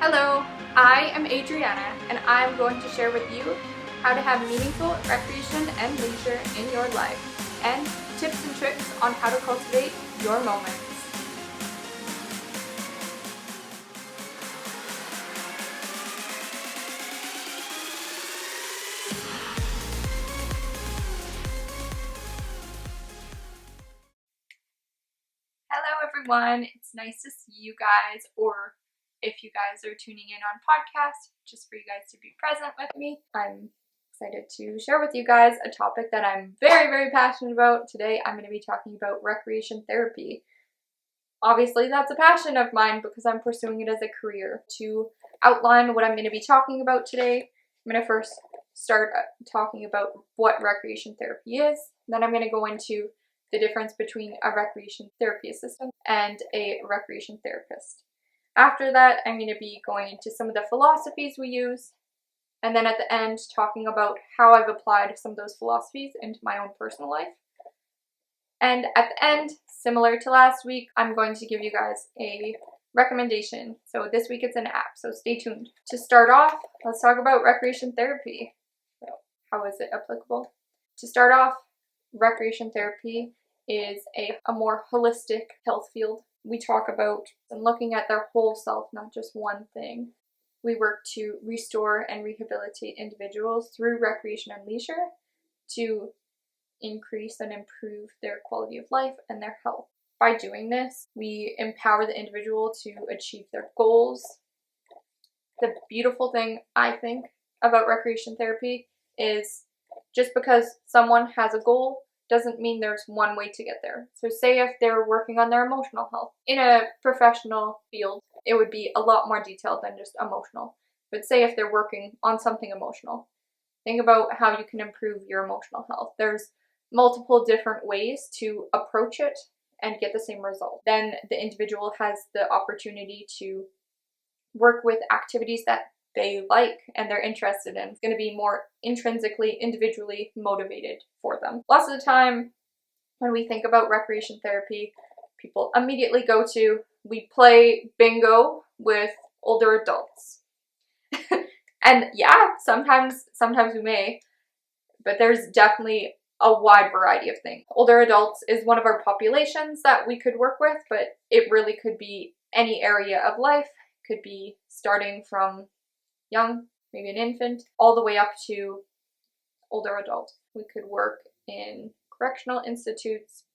Hello, I am Adriana, and I'm going to share with you how to have meaningful recreation and leisure in your life, and tips and tricks on how to cultivate your moments. Hello everyone, it's nice to see you guys, or if you guys are tuning in on podcast, just for you guys to be present with me. I'm excited to share with you guys a topic that I'm very passionate about. Today I'm going to be talking about recreation therapy. Obviously that's a passion of mine because I'm pursuing it as a career. To outline what I'm going to be talking about today, I'm going to first start talking about what recreation therapy is. Then I'm going to go into the difference between a recreation therapy assistant and a recreation therapist. After that, I'm going to be going into some of the philosophies we use, and then at the end talking about how I've applied some of those philosophies into my own personal life. And at the end, similar to last week, I'm going to give you guys a recommendation. So this week it's an app, so stay tuned. To start off, let's talk about recreation therapy. So how is it applicable? To start off, recreation therapy is a more holistic health field. We talk about looking at their whole self, not just one thing. We work to restore and rehabilitate individuals through recreation and leisure to increase and improve their quality of life and their health. By doing this, we empower the individual to achieve their goals. The beautiful thing, I think, about recreation therapy is just because someone has a goal doesn't mean there's one way to get there. So say if they're working on their emotional health. In a professional field, it would be a lot more detailed than just emotional. But say if they're working on something emotional, think about how you can improve your emotional health. There's multiple different ways to approach it and get the same result. Then the individual has the opportunity to work with activities that they like and they're interested in. It's going to be more intrinsically, individually motivated for them. Lots of the time when we think about recreation therapy, people immediately go to, we play bingo with older adults. And yeah, sometimes we may, but there's definitely a wide variety of things. Older adults is one of our populations that we could work with, but it really could be any area of life. It could be starting from young, maybe an infant, all the way up to older adult. We could work in correctional institutes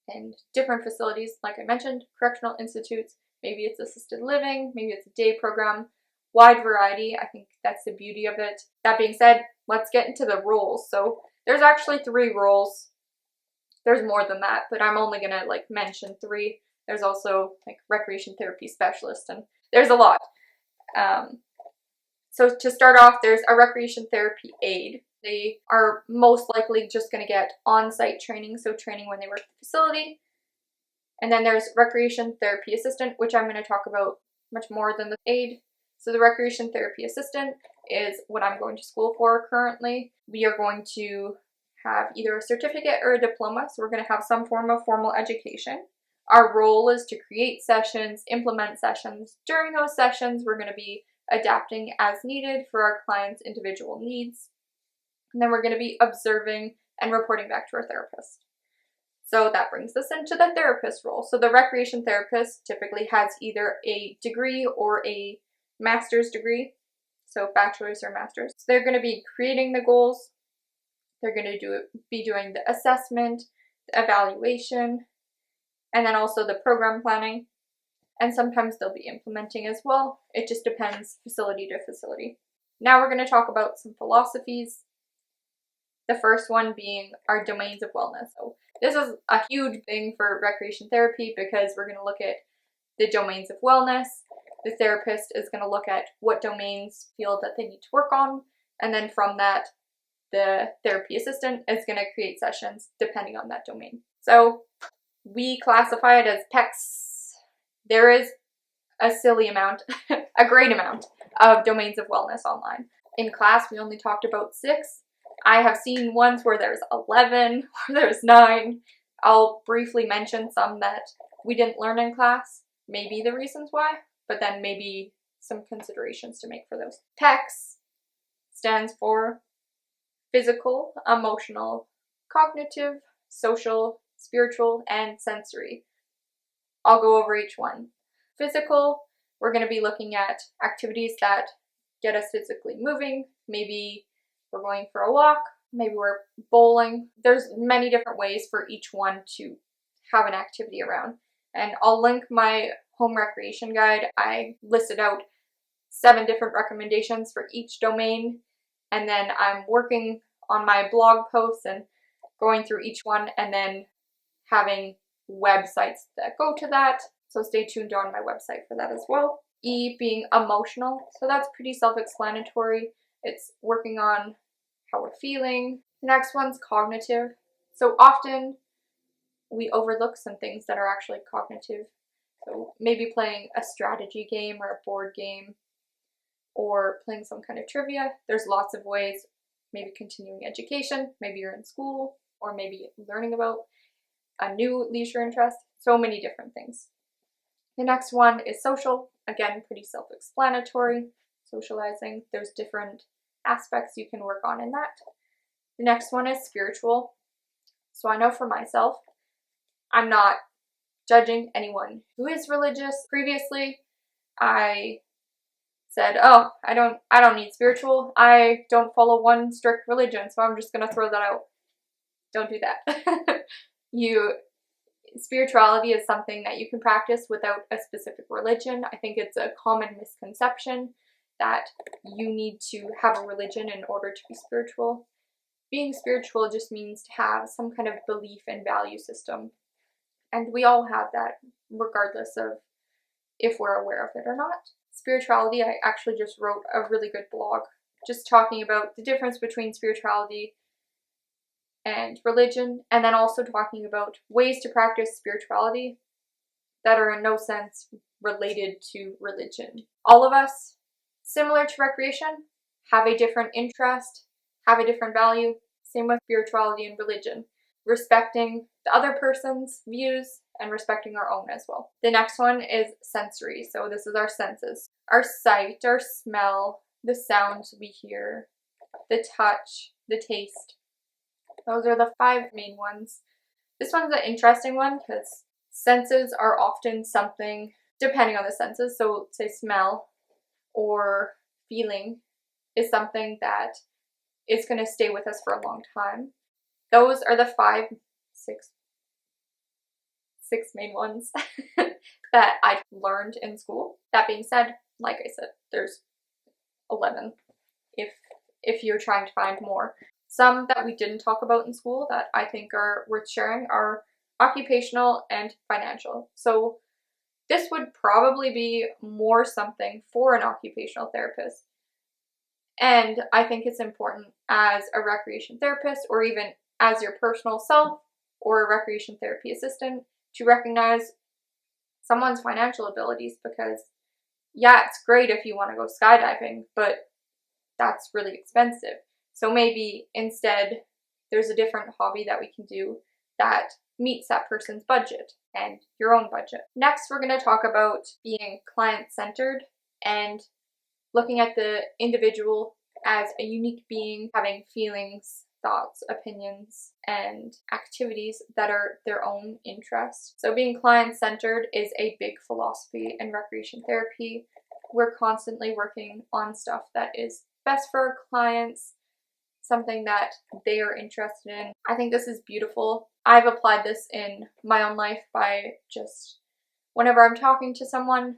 and different facilities, like I mentioned, correctional institutes. Maybe it's assisted living, maybe it's a day program, wide variety. I think that's the beauty of it. That being said, let's get into the roles. So there's actually 3 roles. There's more than that, but I'm only gonna mention 3. There's also recreation therapy specialist, and there's a lot. So to start off, there's a recreation therapy aide. They are most likely just going to get on-site training, so training when they work at the facility. And then there's recreation therapy assistant, which I'm going to talk about much more than the aide. So the recreation therapy assistant is what I'm going to school for currently. We are going to have either a certificate or a diploma, so we're going to have some form of formal education. Our role is to create sessions, implement sessions. During those sessions, we're going to be adapting as needed for our clients' individual needs. And then we're going to be observing and reporting back to our therapist. So that brings us into the therapist role. So the recreation therapist typically has either a degree or a master's degree, so bachelor's or master's. So they're going to be creating the goals. They're going to be doing the assessment, the evaluation, and then also the program planning. And sometimes they'll be implementing as well. It just depends facility to facility. Now we're going to talk about some philosophies. The first one being our domains of wellness. So this is a huge thing for recreation therapy because we're going to look at the domains of wellness. The therapist is going to look at what domains feel that they need to work on. And then from that, the therapy assistant is going to create sessions depending on that domain. So we classify it as PECs. There is a silly amount, a great amount of domains of wellness online. In class, we only talked about 6. I have seen ones where there's 11, where there's 9. I'll briefly mention some that we didn't learn in class, maybe the reasons why, but then maybe some considerations to make for those. PECS stands for physical, emotional, cognitive, social, spiritual, and sensory. I'll go over each one. Physical, we're going to be looking at activities that get us physically moving. Maybe we're going for a walk, maybe we're bowling. There's many different ways for each one to have an activity around. And I'll link my home recreation guide. I listed out 7 different recommendations for each domain, and then I'm working on my blog posts and going through each one and then having websites that go to that. So stay tuned on my website for that as well. E being emotional. So that's pretty self-explanatory. It's working on how we're feeling. The next one's cognitive. So often we overlook some things that are actually cognitive. So maybe playing a strategy game or a board game or playing some kind of trivia. There's lots of ways. Maybe continuing education. Maybe you're in school, or maybe learning about a new leisure interest. So many different things. The next one is social. Again, pretty self-explanatory. Socializing. There's different aspects you can work on in that. The next one is spiritual. So I know for myself, I'm not judging anyone who is religious. Previously, I said, oh, I don't need spiritual. I don't follow one strict religion, so I'm just going to throw that out. Don't do that. Spirituality is something that you can practice without a specific religion. I think it's a common misconception that you need to have a religion in order to be spiritual. Being spiritual just means to have some kind of belief and value system. And we all have that, regardless of if we're aware of it or not. Spirituality, I actually just wrote a really good blog just talking about the difference between spirituality and religion, and then also talking about ways to practice spirituality that are in no sense related to religion. All of us, similar to recreation, have a different interest, have a different value. Same with spirituality and religion. Respecting the other person's views and respecting our own as well. The next one is sensory. So this is our senses. Our sight, our smell, the sounds we hear, the touch, the taste. Those are the 5 main ones. This one's an interesting one because senses are often something, depending on the senses, so say smell or feeling is something that is going to stay with us for a long time. Those are the 6 main ones that I learned in school. That being said, like I said, there's 11 if you're trying to find more. Some that we didn't talk about in school that I think are worth sharing are occupational and financial. So this would probably be more something for an occupational therapist. And I think it's important as a recreation therapist, or even as your personal self or a recreation therapy assistant, to recognize someone's financial abilities, because yeah, it's great if you want to go skydiving, but that's really expensive. So maybe instead there's a different hobby that we can do that meets that person's budget and your own budget. Next, we're going to talk about being client-centered and looking at the individual as a unique being, having feelings, thoughts, opinions, and activities that are their own interests. So being client-centered is a big philosophy in recreation therapy. We're constantly working on stuff that is best for our clients, something that they are interested in. I think this is beautiful. I've applied this in my own life by just whenever I'm talking to someone,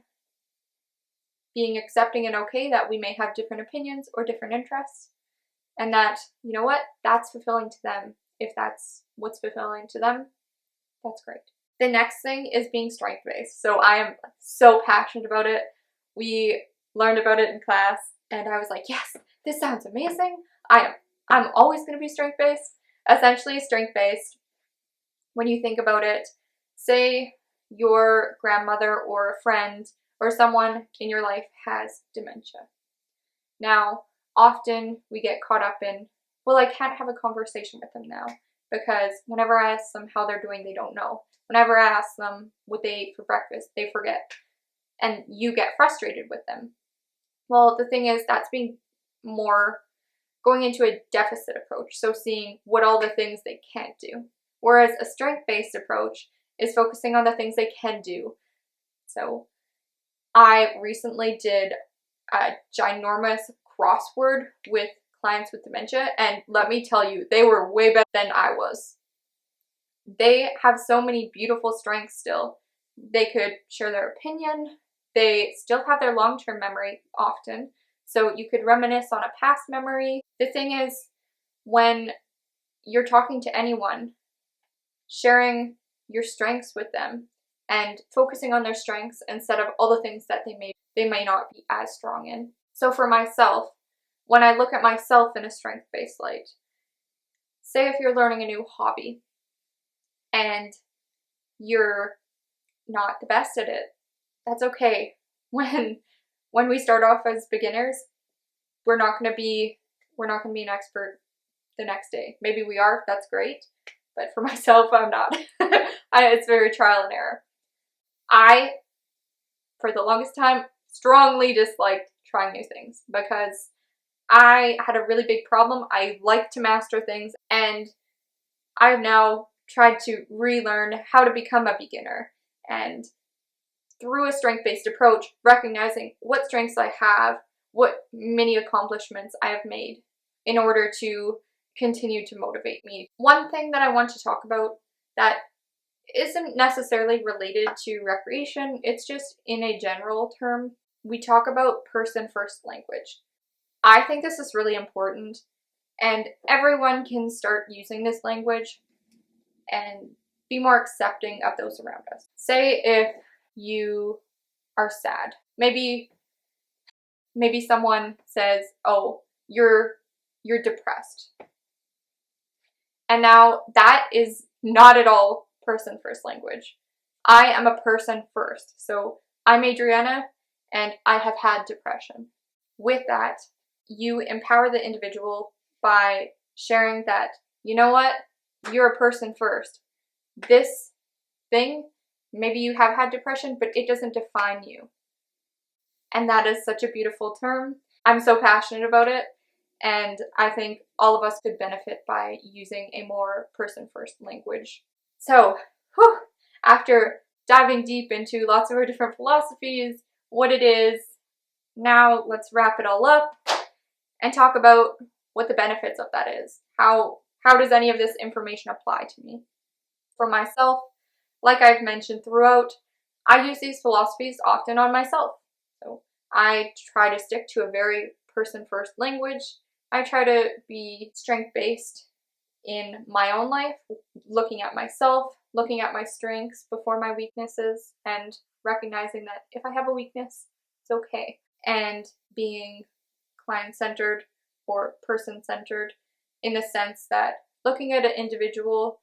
being accepting and okay that we may have different opinions or different interests, and that, you know what, that's fulfilling to them. If that's what's fulfilling to them, that's great. The next thing is being strength-based. So I am so passionate about it. We learned about it in class and I was like, yes, this sounds amazing. I'm always going to be strength-based. Essentially, strength-based, when you think about it, say your grandmother or a friend or someone in your life has dementia. Now, often we get caught up in, well, I can't have a conversation with them now because whenever I ask them how they're doing, they don't know. Whenever I ask them what they ate for breakfast, they forget. And you get frustrated with them. Well, the thing is, that's being more going into a deficit approach, so seeing what all the things they can't do. Whereas a strength-based approach is focusing on the things they can do. So I recently did a ginormous crossword with clients with dementia, and let me tell you, they were way better than I was. They have so many beautiful strengths still. They could share their opinion. They still have their long-term memory often. So you could reminisce on a past memory. The thing is, when you're talking to anyone, sharing your strengths with them and focusing on their strengths instead of all the things that they may not be as strong in. So for myself, when I look at myself in a strength-based light, say if you're learning a new hobby and you're not the best at it, that's okay. When we start off as beginners, we're not going to be an expert the next day. Maybe we are, that's great, but for myself, I'm not. It's very trial and error. I, for the longest time, strongly disliked trying new things because I had a really big problem. I like to master things, and I've now tried to relearn how to become a beginner, and through a strength-based approach, recognizing what strengths I have, what many accomplishments I have made in order to continue to motivate me. One thing that I want to talk about that isn't necessarily related to recreation, it's just in a general term, we talk about person-first language. I think this is really important, and everyone can start using this language and be more accepting of those around us. Say if you are sad. Maybe someone says, "Oh, you're depressed." And now that is not at all person first language. I am a person first. So I'm Adriana and I have had depression. With that, you empower the individual by sharing that, you know what, you're a person first. This thing, maybe you have had depression, but it doesn't define you. And that is such a beautiful term. I'm so passionate about it, and I think all of us could benefit by using a more person-first language. So, after diving deep into lots of our different philosophies, what it is, now let's wrap it all up and talk about what the benefits of that is. How does any of this information apply to me? For myself, like I've mentioned throughout, I use these philosophies often on myself. So I try to stick to a very person-first language. I try to be strength-based in my own life, looking at myself, looking at my strengths before my weaknesses, and recognizing that if I have a weakness, it's okay. And being client-centered or person-centered in the sense that looking at an individual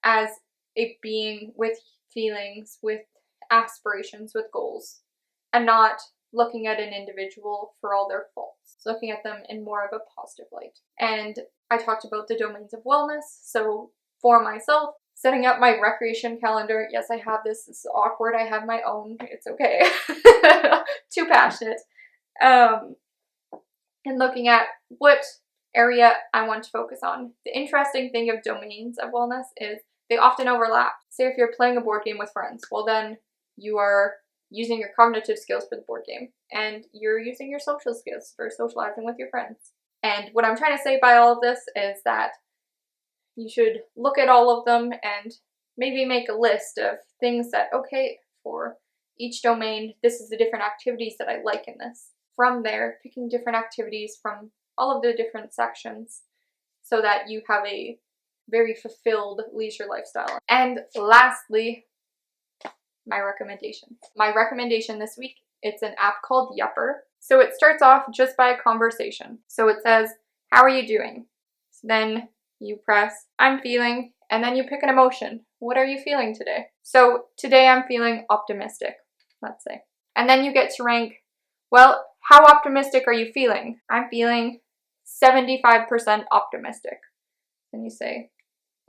as a being with feelings, with aspirations, with goals, and not looking at an individual for all their faults, looking at them in more of a positive light. And I talked about the domains of wellness. So for myself, setting up my recreation calendar, yes, I have this. It's awkward. I have my own. It's okay. Too passionate. And looking at what area I want to focus on. The interesting thing of domains of wellness is they often overlap. Say if you're playing a board game with friends, well then you are using your cognitive skills for the board game, and you're using your social skills for socializing with your friends. And what I'm trying to say by all of this is that you should look at all of them and maybe make a list of things that, okay, for each domain, this is the different activities that I like in this. From there, picking different activities from all of the different sections so that you have a very fulfilled leisure lifestyle. And lastly, my recommendation. My recommendation this week, it's an app called Yupper. So it starts off just by a conversation. So it says, how are you doing? So then you press, I'm feeling, and then you pick an emotion. What are you feeling today? So today I'm feeling optimistic, let's say. And then you get to rank, well, how optimistic are you feeling? I'm feeling 75% optimistic. And you say,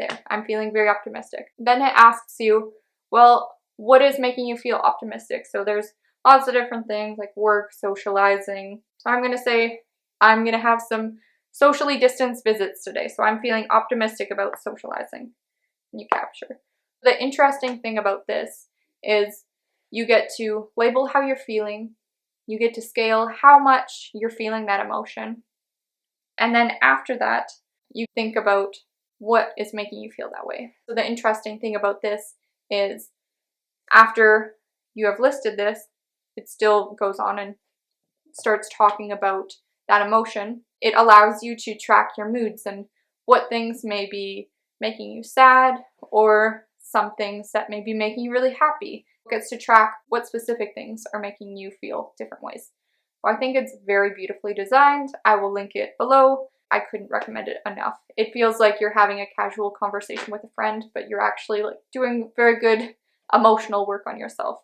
there, I'm feeling very optimistic. Then it asks you, well, what is making you feel optimistic? So there's lots of different things like work, socializing. So I'm going to say I'm going to have some socially distanced visits today. So I'm feeling optimistic about socializing. And you capture. The interesting thing about this is you get to label how you're feeling. You get to scale how much you're feeling that emotion. And then after that, you think about what is making you feel that way. So the interesting thing about this is after you have listed this, it still goes on and starts talking about that emotion. It allows you to track your moods and what things may be making you sad or some things that may be making you really happy. It gets to track what specific things are making you feel different ways. Well, I think it's very beautifully designed. I will link it below. I couldn't recommend it enough. It feels like you're having a casual conversation with a friend, but you're actually like doing very good emotional work on yourself.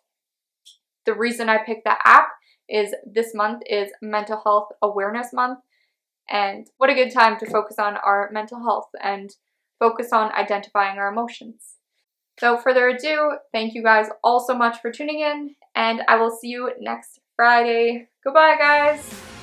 The reason I picked that app is this month is Mental Health Awareness Month, and what a good time to focus on our mental health and focus on identifying our emotions. So further ado, thank you guys all so much for tuning in, and I will see you next Friday. Goodbye, guys!